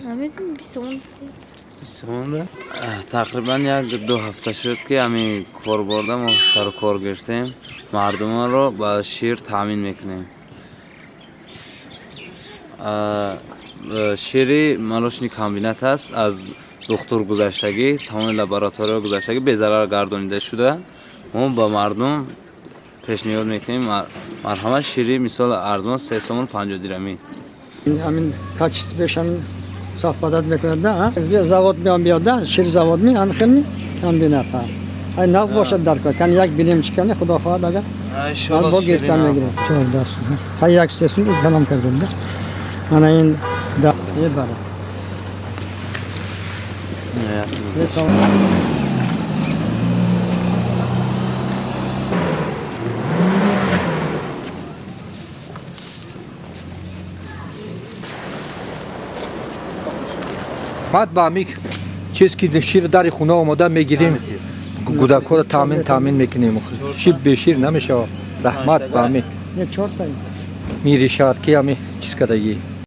همین 20 سوم تقریبا یک 2 هفته شد که همین کار بردم و سر کار گرفتیم. مردم رو با شیر تامین میکنیم. شیری مالوشنی کامبینات است از دکتر گذشتگی تمام لابراتوری گذشتگی به ضرر گردانیده شده. ما با مردم پیشنهاد میکنیم مرحمت شیری مثال ارزان 350 درمی. همین کاچیست پیش همین صاف پادت میکنند نه یه زواد میام بیاد شیر زواد می همین خیلی کامبینات ها ای ناز باشد در کار کن یک بینیم چکنه خدا خواهد اگر انشالله با گرفتن میگیریم چون دست تا یک سیستم تمام کردیم ده من این ده یه بار یه سال بعد با میک چیز که شیر در خونه آماده میگیریم گودکو رو تامین میکنیم شیر به شیر نمیشه رحمت با میک یه چهار تا میری شهر که همین چیز کردگی